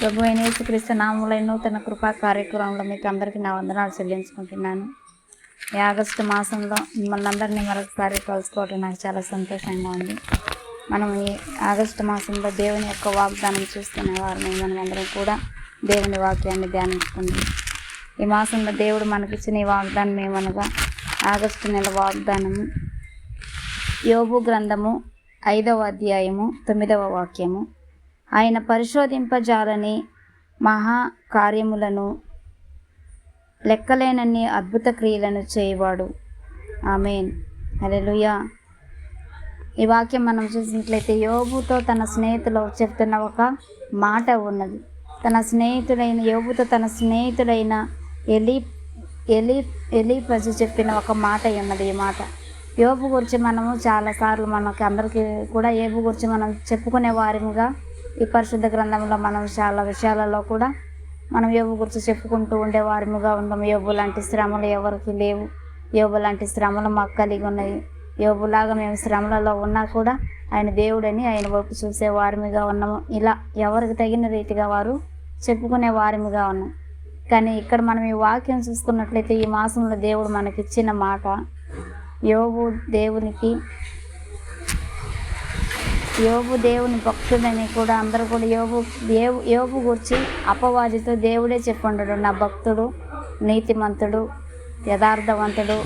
ప్రభు అయిన యేసుక్రీస్తు నామములో నూతన కృపా కార్యక్రమంలో మీకు అందరికీ నా వందనాలు చెల్లించుకుంటున్నాను. ఈ ఆగస్టు మాసంలో మిమ్మల్ని అందరినీ మరొకసారి కలుసుకోవడం నాకు చాలా సంతోషంగా ఉంది. మనం ఈ ఆగస్టు మాసంలో దేవుని యొక్క వాగ్దానం చూస్తున్న వారిని మనం అందరం కూడా దేవుని వాక్యాన్ని ధ్యానించుకుందాం. ఈ మాసంలో దేవుడు మనకిచ్చిన ఈ వాగ్దానం ఏమనగా ఆగస్టు నెల వాగ్దానము యోబు గ్రంథము 5వ అధ్యాయము 9వ వాక్యము. ఆయన పరిశోధింపజాలని మహా కార్యములను లెక్కలేనన్ని అద్భుత క్రియలను చేయవాడు. ఆమేన్, హల్లెలూయా. ఈ వాక్యం మనం చూసినట్లయితే యోబుతో తన స్నేహితులు చెప్తున్న ఒక మాట ఉన్నది. యోబుతో తన స్నేహితుడైన ఎలీఫజు చెప్పిన ఒక మాట ఉన్నది. ఈ మాట యోబు గురించి మనము చాలాసార్లు మనకి అందరికీ కూడా యోబు గురించి మనం చెప్పుకునే వారిగా ఈ పరిశుద్ధ గ్రంథంలో మనం చాలా విషయాలలో కూడా మనం యోబు గురించి చెప్పుకుంటూ ఉండేవారిగా ఉన్నాం. యోబు లాంటి శ్రమలు ఎవరికి లేవు, యోబు లాంటి శ్రమలు మాకు కలిగి ఉన్నాయి. యోబులాగా మేము శ్రమలలో ఉన్నా కూడా ఆయన దేవుడని ఆయన వైపు చూసే వారిగా ఉన్నాము. ఇలా ఎవరికి తగిన రీతిగా వారు చెప్పుకునే వారిగా ఉన్నాం. కానీ ఇక్కడ మనం ఈ వాక్యం చూసుకున్నట్లయితే ఈ మాసంలో దేవుడు మనకిచ్చిన మాట, యోబు దేవుని భక్తుడని కూడా అందరూ కూడా యోబు గురించి అపవాదితో దేవుడే చెప్పుండడు, నా భక్తుడు, నీతిమంతుడు, యథార్థవంతుడు,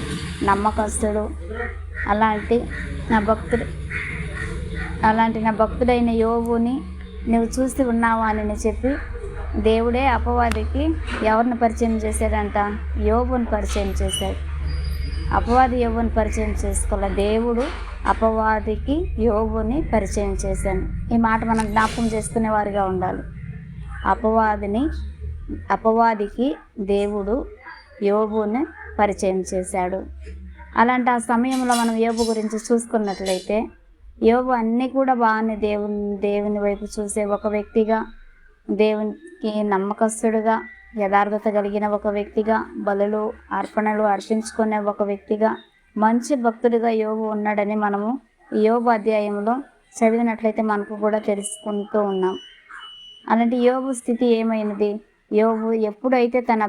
నమ్మకస్తుడు, అలాంటి నా భక్తుడైన యోబుని నువ్వు చూసి ఉన్నావా అని చెప్పి దేవుడే అపవాదికి ఎవరిని పరిచయం చేశాడంట? యోబుని పరిచయం చేశాడు. అపవాది యోబుని పరిచయం చేసుకోవాలి, దేవుడు అపవాదికి యోబుని పరిచయం చేశాను. ఈ మాట మనం జ్ఞాపకం చేసుకునే వారిగా ఉండాలి. అపవాదికి దేవుడు యోబుని పరిచయం చేశాడు. అలాంటి ఆ సమయంలో మనం యోబు గురించి చూసుకున్నట్లయితే యోబు అన్నీ కూడా బాగానే దేవుని వైపు చూసే ఒక వ్యక్తిగా, దేవునికి నమ్మకస్తుడుగా, యథార్థత కలిగిన ఒక వ్యక్తిగా, బలులు అర్పణలు అర్పించుకునే ఒక వ్యక్తిగా, మంచి భక్తుడిగా యోబు ఉన్నాడని మనము ఈ యోబు అధ్యాయంలో చదివినట్లయితే మనకు కూడా తెలుసుకుంటూ ఉన్నాం. అలాంటి యోబు స్థితి ఏమైనది? యోబు ఎప్పుడైతే తమ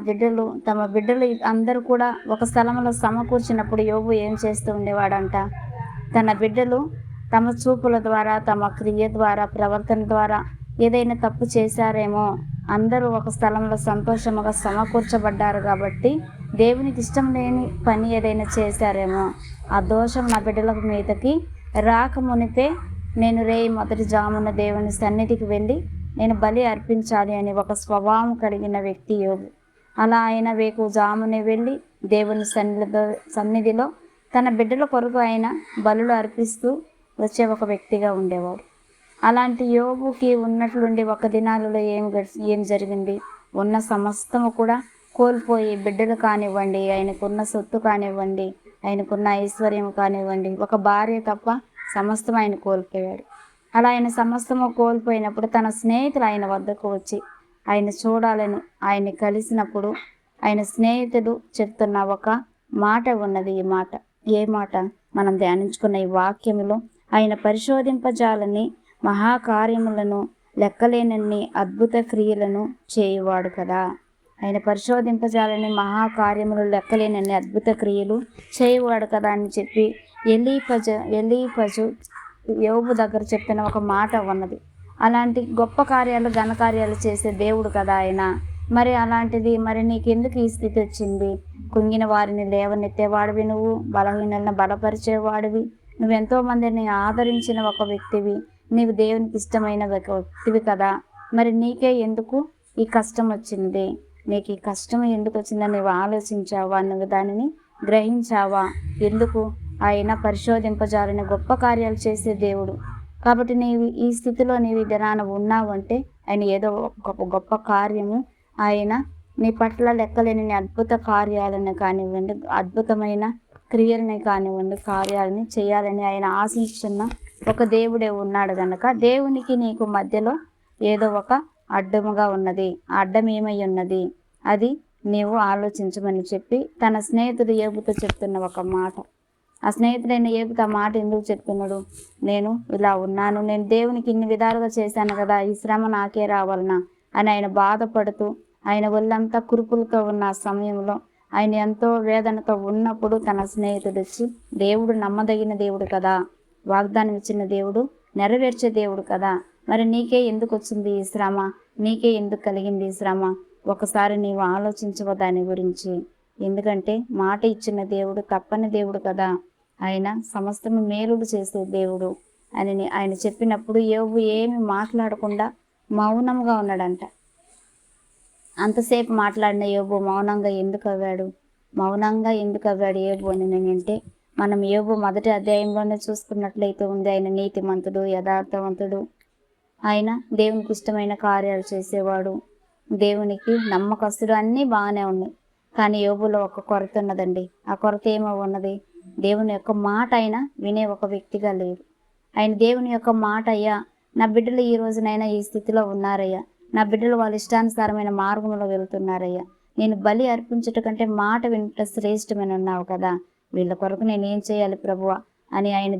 బిడ్డలు అందరూ కూడా ఒక స్థలంలో సమకూర్చినప్పుడు యోబు ఏం చేస్తూ ఉండేవాడంట? తన బిడ్డలు తమ చూపుల ద్వారా, తమ క్రియ ద్వారా, ప్రవర్తన ద్వారా ఏదైనా తప్పు చేశారేమో, అందరూ ఒక స్థలంలో సంతోషముగా సమకూర్చబడ్డారు కాబట్టి దేవునికి ఇష్టం లేని పని ఏదైనా చేశారేమో, ఆ దోషం నా బిడ్డల మీదకి రాకమునిపే నేను మొదటి జామున దేవుని సన్నిధికి వెళ్ళి నేను బలి అర్పించాలి అని ఒక స్వభావం కలిగిన వ్యక్తి యోబు. అలా ఆయన జామునే వెళ్ళి దేవుని సన్నిధిలో తన బిడ్డల కొరకు ఆయన బలులు అర్పిస్తూ వచ్చే ఒక వ్యక్తిగా ఉండేవాడు. అలాంటి యోబుకి ఉన్నట్లుండి ఒక దినాలలో ఏం జరిగింది? ఉన్న సమస్తము కూడా కోల్పోయి, బిడ్డలు కానివ్వండి, ఆయనకున్న సొత్తు కానివ్వండి, ఆయనకున్న ఐశ్వర్యం కానివ్వండి, ఒక భార్య తప్ప సమస్తం ఆయన కోల్పోయాడు. అలా ఆయన సమస్తము కోల్పోయినప్పుడు తన స్నేహితులు ఆయన వద్దకు వచ్చి ఆయన చూడాలని ఆయన కలిసినప్పుడు ఆయన స్నేహితుడు చెప్తున్న ఒక మాట ఉన్నది. ఈ మాట ఏ మాట? మనం ధ్యానించుకున్న ఈ వాక్యములో ఆయన పరిశోధింపజాలని మహాకార్యములను లెక్కలేనన్ని అద్భుత క్రియలను చేయువాడు కదా. ఆయన పరిశోధింపజాలని మహాకార్యములు లెక్కలేనన్ని అద్భుత క్రియలు చేయువాడు కదా అని చెప్పి ఎలీఫజు యోబు దగ్గర చెప్పిన ఒక మాట ఉన్నది. అలాంటి గొప్ప కార్యాలు, ఘనకార్యాలు చేసే దేవుడు కదా ఆయన. మరి అలాంటిది మరి నీకెందుకు ఈ స్థితి వచ్చింది? కుంగిన వారిని లేవనెత్తేవాడివి నువ్వు, బలహీనులను బలపరిచేవాడివి, నువ్వెంతో మందిని ఆదరించిన ఒక వ్యక్తివి, నీవు దేవునికి ఇష్టమైన వ్యక్తివి కదా. మరి నీకే ఎందుకు ఈ కష్టం వచ్చింది? నీకు ఈ కష్టం ఎందుకు వచ్చిందని నువ్వు ఆలోచించావా? నువ్వు దానిని గ్రహించావా? ఎందుకు? ఆయన పరిశోధింపజాలని గొప్ప కార్యాలు చేసే దేవుడు కాబట్టి నీవు ఈ స్థితిలో నీవు దినాన ఉన్నావు అంటే ఆయన ఏదో ఒక గొప్ప కార్యము ఆయన నీ పట్ల లెక్కలేని అద్భుత కార్యాలను కానివ్వండి, అద్భుతమైన క్రియలని కానివ్వండి, కార్యాలని చేయాలని ఆయన ఆశిస్తున్న ఒక దేవుడే ఉన్నాడు కనుక దేవునికి నీకు మధ్యలో ఏదో ఒక అడ్డముగా ఉన్నది. ఆ అడ్డం ఏమై ఉన్నది? అది నీవు ఆలోచించమని చెప్పి తన స్నేహితుడు యోబుతో చెప్తున్న ఒక మాట. ఆ స్నేహితుడైన యోబుతో ఆ మాట ఎందుకు చెప్తున్నాడు? నేను ఇలా ఉన్నాను, నేను దేవునికి ఇన్ని విధాలుగా చేశాను కదా, ఈ శ్రమ నాకే రావాలనా? అని ఆయన బాధపడుతూ ఆయన ఒళ్ళంతా కురుపులతో ఉన్న ఆ సమయంలో ఆయన ఎంతో వేదనతో ఉన్నప్పుడు తన స్నేహితుడు వచ్చి, దేవుడు నమ్మదగిన దేవుడు కదా, వాగ్దానం ఇచ్చిన దేవుడు నెరవేర్చే దేవుడు కదా, మరి నీకే ఎందుకు వచ్చింది ఈ శ్రమ, నీకే ఎందుకు కలిగింది ఈ శ్రమ, ఒకసారి నీవు ఆలోచించవ దాని గురించి, ఎందుకంటే మాట ఇచ్చిన దేవుడు తప్పని దేవుడు కదా, ఆయన సమస్తము మేలుడు చేసే దేవుడు అని ఆయన చెప్పినప్పుడు యోబు ఏమి మాట్లాడకుండా మౌనంగా ఉన్నాడంట. అంతసేపు మాట్లాడిన యోబు మౌనంగా ఎందుకు అవ్వాడు యోబు అని నేనంటే, మనం యోబు మొదటి అధ్యాయంలోనే చూసుకున్నట్లయితే ఉంది, ఆయన నీతిమంతుడు, యథార్థవంతుడు, ఆయన దేవునికి ఇష్టమైన కార్యాలు చేసేవాడు, దేవునికి నమ్మకస్తుడు, అన్నీ బాగానే ఉన్నాయి. కానీ యోబులో ఒక కొరత ఉన్నదండి. ఆ కొరత ఏమో ఉన్నది, దేవుని యొక్క మాట ఆయన వినే ఒక వ్యక్తిగా లేడు. ఆయన దేవుని యొక్క మాట, అయ్యా నా బిడ్డలు ఈ రోజునైనా ఈ స్థితిలో ఉన్నారయ్యా, నా బిడ్డలు వాళ్ళ ఇష్టానుసారమైన మార్గంలో వెళ్తున్నారయ్యా, నేను బలి అర్పించుట కంటే మాట వింట శ్రేష్టమని ఉన్నావు కదా, వీళ్ళ కొరకు నేను ఏం చేయాలి ప్రభువా అని ఆయన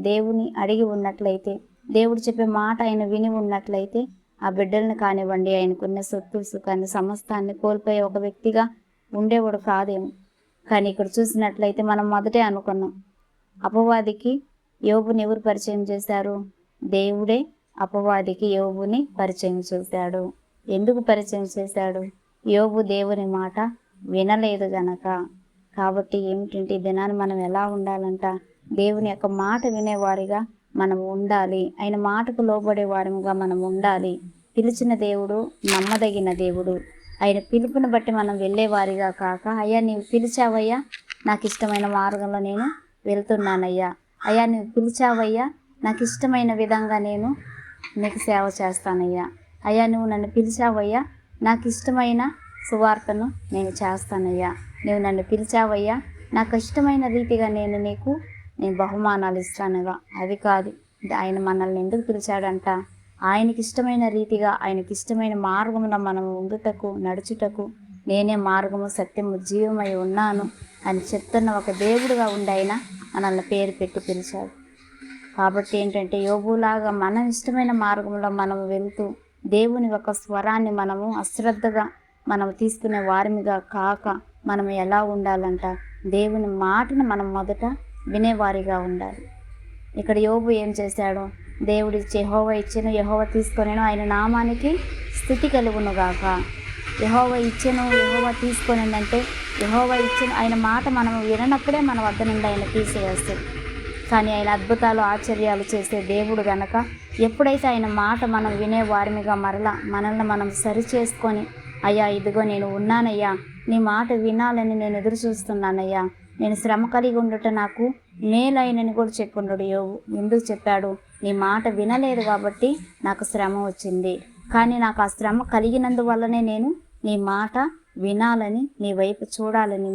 దేవుని అడిగి ఉన్నట్లయితే, దేవుడు చెప్పే మాట ఆయన విని ఉన్నట్లయితే, ఆ బిడ్డలను కానివ్వండి, ఆయనకున్న సొత్తు సుఖాన్ని సమస్తాన్ని కోల్పోయే ఒక వ్యక్తిగా ఉండేవాడు కాదేమో. కానీ ఇక్కడ చూసినట్లయితే మనం మొదటే అనుకున్నాం, అపవాదికి యోబుని ఎవరు పరిచయం చేశారు? దేవుడే అపవాదికి యోబుని పరిచయం చేశాడు. ఎందుకు పరిచయం చేశాడు? యోబు దేవుని మాట వినలేదు గనక. కాబట్టి ఏమిటంటే, ఈ దినాన్ని మనం ఎలా ఉండాలంట, దేవుని యొక్క మాట వినేవారిగా మనం ఉండాలి, ఆయన మాటకు లోబడే వారిగా మనం ఉండాలి. పిలిచిన దేవుడు నమ్మదగిన దేవుడు. ఆయన పిలుపుని బట్టి మనం వెళ్ళేవారిగా కాక, అయ్యా నీవు పిలిచావయ్యా, నాకు ఇష్టమైన మార్గంలో నేను వెళ్తున్నానయ్యా, అయ్యా నువ్వు పిలిచావయ్యా, నాకు ఇష్టమైన విధంగా నేను నీకు సేవ చేస్తానయ్యా, అయ్యా నువ్వు నన్ను పిలిచావయ్యా, నాకు ఇష్టమైన సువార్తను నేను చేస్తానయ్యా, నువ్వు నన్ను పిలిచావయ్యా, నాకు ఇష్టమైన రీతిగా నేను బహుమానాలు ఇస్తానుగా. అది కాదు, ఆయన మనల్ని ఎందుకు పిలిచాడంట, ఆయనకి ఇష్టమైన రీతిగా, ఆయనకి ఇష్టమైన మార్గంలో మనం ఉండుటకు, నడుచుటకు, నేనే మార్గము సత్యము జీవమై ఉన్నాను అని చెప్తున్న ఒక దేవుడుగా ఉండి ఆయన మనల్ని పేరు పెట్టి పిలిచాడు. కాబట్టి ఏంటంటే, యోబులాగా మనం ఇష్టమైన మార్గంలో మనం వెళ్తూ దేవుని ఒక స్వరాన్ని మనము అశ్రద్ధగా మనం తీసుకునే వారిగా కాక, మనం ఎలా ఉండాలంట, దేవుని మాటను మనం మొదట వినేవారిగా ఉండాలి. ఇక్కడ యోబు ఏం చేశాడు? దేవుడి యెహోవా ఇచ్చెను, యెహోవా తీసుకొనెను, ఆయన నామానికి స్థుతి కలుగునుగాక. యెహోవా ఇచ్చెను, యెహోవా తీసుకొనంటే, యెహోవా ఇచ్చెను ఆయన మాట మనం విననప్పుడే మన వద్ద నుండి ఆయన తీసివేస్తాడు. కానీ ఆయన అద్భుతాలు ఆశ్చర్యాలు చేసే దేవుడు గనక, ఎప్పుడైతే ఆయన మాట మనం వినే వారిగా మరలా మనల్ని మనం సరి చేసుకొని, అయ్యా ఇదిగో నేను ఉన్నానయ్యా, నీ మాట వినాలని నేను ఎదురు చూస్తున్నానయ్యా, నేను శ్రమ కలిగి ఉండట నాకు మేలైనని కూడా చెప్పున్నాడు యోబు. ఎందుకు చెప్పాడు? నీ మాట వినలేదు కాబట్టి నాకు శ్రమ వచ్చింది, కానీ నాకు ఆ శ్రమ కలిగినందువల్లనే నేను నీ మాట వినాలని, నీ వైపు చూడాలని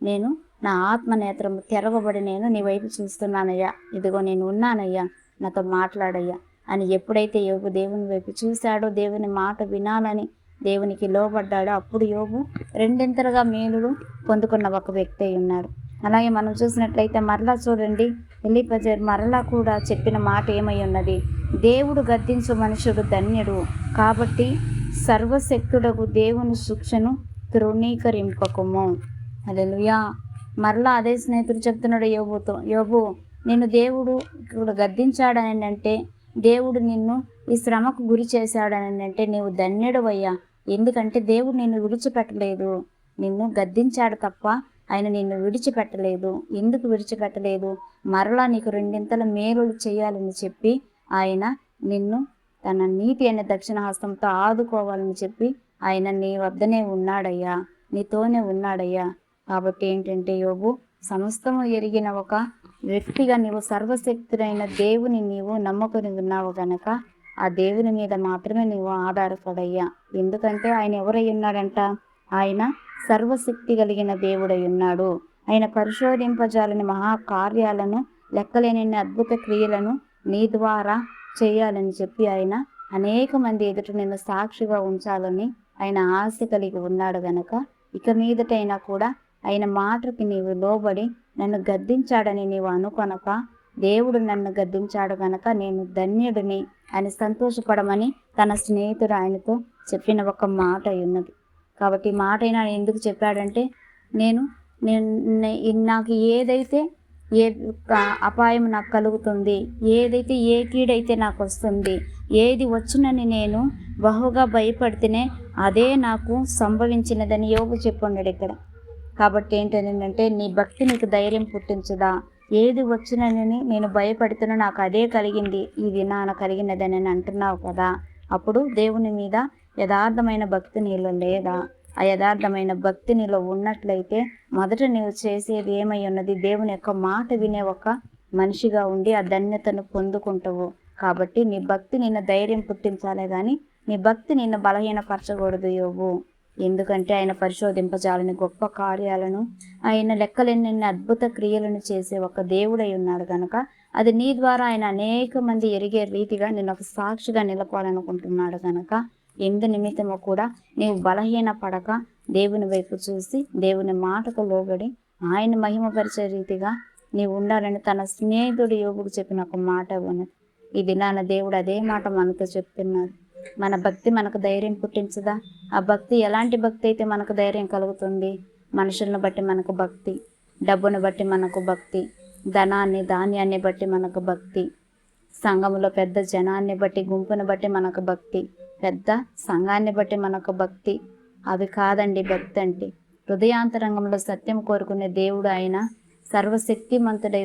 నేను నా ఆత్మనేత్రము తెరవబడి నేను నీ వైపు చూస్తున్నానయ్యా, ఇదిగో నేను ఉన్నానయ్యా, నాతో మాట్లాడయ్యా అని ఎప్పుడైతే యోబు దేవుని వైపు చూశాడో, దేవుని మాట వినాలని దేవునికి లోబడ్డాడో, అప్పుడు యోబు రెండింతలుగా మేలులు పొందుకున్న ఒక వ్యక్తి ఉన్నాడు. అలాగే మనం చూసినట్లయితే మరలా చూడండి, ఎలీఫజరు మరలా కూడా చెప్పిన మాట ఏమై ఉన్నది? దేవుడు గద్దించు మనుషుడు ధన్యుడు, కాబట్టి సర్వశక్తుడకు దేవుని శిక్షను తృణీకరింపకము. హల్లెలూయా. మరలా అదే స్నేహితుడు చెప్తున్నాడు యోబుతో, యోబు నిన్ను దేవుడు ఇప్పుడు గద్దించాడని అంటే, దేవుడు నిన్ను ఈ శ్రమకు గురి చేశాడని అంటే నీవు ధన్యుడవయ్యా. ఎందుకంటే దేవుడు నిన్ను విడిచిపెట్టలేదు, నిన్ను గద్దించాడు తప్ప ఆయన నిన్ను విడిచిపెట్టలేదు. ఎందుకు విడిచిపెట్టలేదు? మరలా నీకు రెండింతల మేలులు చేయాలని చెప్పి ఆయన నిన్ను తన నీతి అనే దక్షిణ హస్తంతో ఆదుకోవాలని చెప్పి ఆయన నీ వద్దనే ఉన్నాడయ్యా, నీతోనే ఉన్నాడయ్యా. కాబట్టి ఏంటంటే యోబు, సమస్తము ఎరిగిన ఒక వ్యక్తిగా నీవు సర్వశక్తుడైన దేవుని నీవు నమ్ముకొని ఉన్నావు గనక ఆ దేవుని మీద మాత్రమే నీవు ఆధారపడయ్యా. ఎందుకంటే ఆయన ఎవరై ఉన్నాడంట? ఆయన సర్వశక్తి కలిగిన దేవుడై ఉన్నాడు. ఆయన పరిశోధింపజాలని మహాకార్యాలను, లెక్కలేని అద్భుత క్రియలను నీ ద్వారా చేయాలని చెప్పి ఆయన అనేక మంది ఎదుట నిన్ను సాక్షిగా ఉంచాలని ఆయన ఆశ కలిగి ఉన్నాడు గనక, ఇక మీదటైనా కూడా ఆయన మాటకి నీవు లోబడి నన్ను గద్దించాడని నీవు అనుకొనక, దేవుడు నన్ను గద్దించాడు గనక నేను ధన్యుడిని అని సంతోషపడమని తన స్నేహితుడు ఆయనతో చెప్పిన ఒక మాట ఉన్నది. కాబట్టి ఈ మాట అయినా ఎందుకు చెప్పాడంటే, నేను నాకు ఏదైతే ఏ అపాయం నాకు కలుగుతుంది, ఏదైతే ఏ కీడైతే నాకు వస్తుంది, ఏది వచ్చునని నేను బహుగా భయపడితేనే అదే నాకు సంభవించినదని యోబు చెప్పున్నాడు ఇక్కడ. కాబట్టి ఏంటంటే, నీ భక్తి నీకు ధైర్యం పుట్టించదా? ఏది వచ్చినని నేను భయపడుతున్నా నాకు అదే కలిగింది, ఇది నాన్న కలిగినదని అంటున్నావు కదా. అప్పుడు దేవుని మీద యథార్థమైన భక్తి నీలో లేదా? ఆ యథార్థమైన భక్తి నీలో ఉన్నట్లయితే మొదట నీవు చేసేది ఏమై ఉన్నది? దేవుని యొక్క మాట వినే ఒక మనిషిగా ఉండి ఆ ధన్యతను పొందుకుంటావు. కాబట్టి నీ భక్తి నిన్ను ధైర్యం పుట్టించాలే కానీ నీ భక్తి నిన్ను బలహీనపరచకూడదు యోబు. ఎందుకంటే ఆయన పరిశోధింపజాలని గొప్ప కార్యాలను, ఆయన లెక్కలేని అద్భుత క్రియలను చేసే ఒక దేవుడై ఉన్నాడు కనుక అది నీ ద్వారా ఆయన అనేక మంది ఎరిగే రీతిగా నేను ఒక సాక్షిగా నిలపాలనుకుంటున్నాడు కనుక ఎందు నిమిత్తము కూడా నీవు బలహీన పడక దేవుని వైపు చూసి దేవుని మాటకు లోబడి ఆయన మహిమపరిచే రీతిగా నీవు ఉండాలని తన స్నేహితుడు యోబుకు చెప్పిన ఒక మాట ఉన్నది. ఈ దినాన దేవుడు అదే మాట మనతో చెప్తున్నాడు. మన భక్తి మనకు ధైర్యం పుట్టించదా? ఆ భక్తి ఎలాంటి భక్తి అయితే మనకు ధైర్యం కలుగుతుంది? మనుషులను బట్టి మనకు భక్తి, డబ్బును బట్టి మనకు భక్తి, ధనాన్ని ధాన్యాన్ని బట్టి మనకు భక్తి, సంఘములో పెద్ద జనాన్ని బట్టి గుంపును బట్టి మనకు భక్తి, పెద్ద సంఘాన్ని బట్టి మనకు భక్తి. అవి కాదండి భక్తి అంటే. హృదయాంతరంగంలో సత్యం కోరుకునే దేవుడు ఆయన, సర్వశక్తిమంతుడై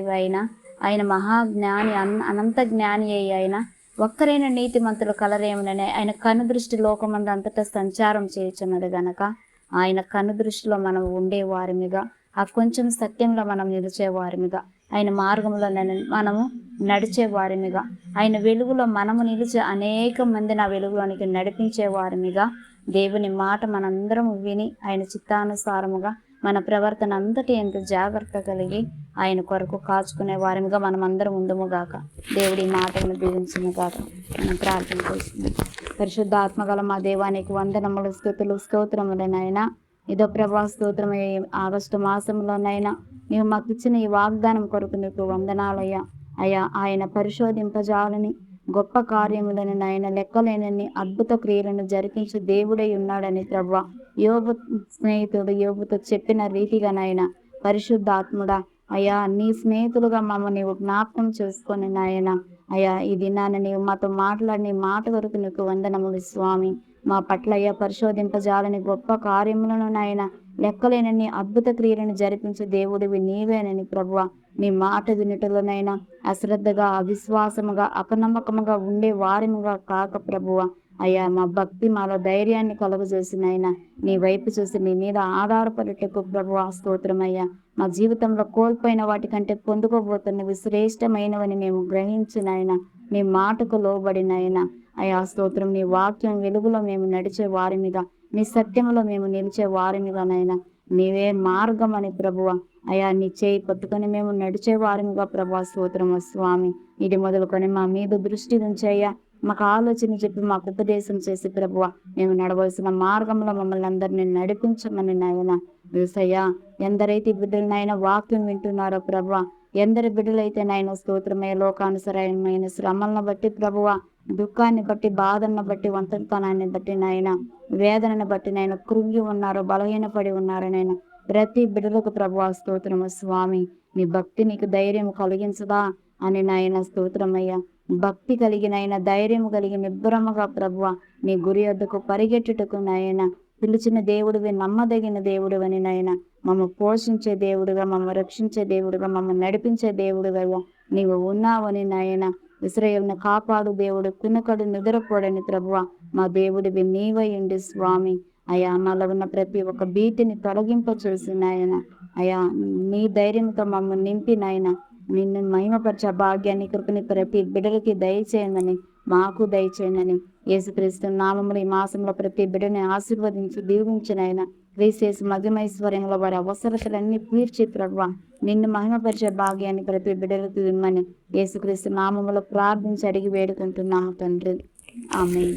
ఆయన మహాజ్ఞాని, అనంత జ్ఞాని అయి ఆయన ఒక్కరైన నీతిమంతులు కలరేమనని ఆయన కనుదృష్టి లోకమందు అంతటా సంచారం చేయుచున్నది గనక ఆయన కనుదృష్టిలో మనం ఉండేవారిమిగా, ఆ కొంచెం సత్యంలో మనం నిలిచేవారిమిగా, ఆయన మార్గంలో మనము నడిచేవారిమిగా, ఆయన వెలుగులో మనము నిలిచి అనేక మందిని ఆ వెలుగులోనికి నడిపించేవారిమిగా దేవుని మాట మనందరం విని ఆయన చిత్తానుసారముగా మన ప్రవర్తన అంతటి ఎంత జాగ్రత్త కలిగి ఆయన కొరకు కాచుకునే వారిగా మనం అందరం ఉందముగాక. దేవుడి మాటలను దీవించునుగాక. మనం ప్రార్థన చేస్తున్నాం. పరిశుద్ధాత్మగల మా దేవానికి వందనములు, స్తుతులు, స్తోత్రములనైనా. ఇదో ప్రభా స్తోత్రం. ఆగస్టు మాసంలోనైనా నీవు మాకు ఇచ్చిన ఈ వాగ్దానం కొరకు నీకు వందనాలయ్యా. అయ్యా ఆయన పరిశోధింపజాలని గొప్ప కార్యములను నాయన లెక్కలేనన్ని అద్భుత క్రియలను జరిపించి దేవుడై ఉన్నాడని ప్రభా యోబు స్నేహితుడు యోబుతో చెప్పిన రీతిగా నాయన పరిశుద్ధాత్ముడా అయ్యా నీ స్నేహితులుగా మమ్మల్ని నీవు జ్ఞాపకం చేసుకొని నాయన అయ్యా ఈ దినాన్ని నీవు మాతో మాట్లాడిన మాట వరకు నీకు వందనములు స్వామి. మా పట్ల అయ్యా పరిశోధింపజాలని గొప్ప కార్యములను నాయన లెక్కలేనన్ని అద్భుత క్రియలను జరిపించే దేవుడివి నీవేనని ప్రభువ నీ మాట వినుటలోనైనా అశ్రద్ధగా, అవిశ్వాసముగా, అపనమ్మకముగా ఉండే వారిముగా కాక ప్రభువ అయ్యా మా భక్తి మాలో ధైర్యాన్ని కలుగజేసినైనా నీ వైపు చూసి నీ మీద ఆధారపడేటకు ప్రభువ స్తోత్రమయ్యా. మా జీవితంలో కోల్పోయిన వాటికంటే పొందుకోబోతున్నవి శ్రేష్టమైనవని మేము గ్రహించినైనా నీ మాటకు లోబడినైనా అయ్యా స్తోత్రం. నీ వాక్యం వెలుగులో మేము నడిచే వారిమిగా, నీ సత్యంలో మేము నిలిచే వారిమిగానైనా నీవే మార్గం అని ప్రభువ అయ్యా నీ చేయి పట్టుకొని మేము నడిచే వారిమిగా ప్రభా స్తోత్రము స్వామి. ఇది మొదలుకొని మా మీద దృష్టి ఉంచయ్యా, మాకు ఆలోచన చెప్పి మాకు ఉపదేశం చేసి ప్రభువ మేము నడవలసిన మార్గంలో మమ్మల్ని అందరినీ నడిపించమని నాయన యేసయ్యా. ఎందరైతే బిడ్డలనైనా వాక్యం వింటున్నారో ప్రభువ, ఎందరి బిడ్డలైతే నాయన స్తోత్రమే లోకానుసరమైన శ్రమలను బట్టి ప్రభువ, దుఃఖాన్ని బట్టి, బాధలను బట్టి, ఒంటరితనాన్ని బట్టి నాయన వేదనను బట్టి నాయన కృంగి ఉన్నారు, బలహీనపడి ఉన్నారు నాయన ప్రతి బిడ్డలకు ప్రభువా స్తోత్రము స్వామి. నీ భక్తి నీకు ధైర్యం కలిగించదా అని నాయన స్తోత్రమయ్యా. భక్తి కలిగినైనా ధైర్యం కలిగి నిబ్బరముగా ప్రభువ నీ గురి వద్దకు పరిగెట్టుటకు నాయన పిలిచిన దేవుడివి, నమ్మదగిన దేవుడివని నాయన మమ్మ పోషించే దేవుడుగా, మమ్మ రక్షించే దేవుడుగా, మమ్మ నడిపించే దేవుడుగా నీవు ఉన్నావని నాయన. ఇశ్రాయేలును కాపాడు దేవుడు, కునకడు నిద్రపోడని ప్రభువ మా దేవుడివి నీవయ్యండి స్వామి. అయా నాలో ఉన్న ప్రతి ఒక్క భీతిని తొలగింప చూసి నాయన అయా నీ ధైర్యంతో మమ్మల్ని నింపి నాయన నిన్ను మహిమపరిచే భాగ్యాన్ని కృపని ప్రతి బిడ్డలకి దయచేయండి, మాకు దయచేయండి. యేసుక్రీస్తు నామములు ఈ మాసంలో ప్రతి బిడ్డని ఆశీర్వదించి దీవించినైన క్రీస్తు మహిమైశ్వర్యంలో వారి అవసరతలన్నీ తీర్చి ప్రభువా నిన్ను మహిమపరిచే భాగ్యాన్ని ప్రతి బిడ్డలకు ఇమ్మని యేసుక్రీస్తు నామములో ప్రార్థించి అడిగి వేడుకుంటున్నాము తండ్రి. ఆమేన్.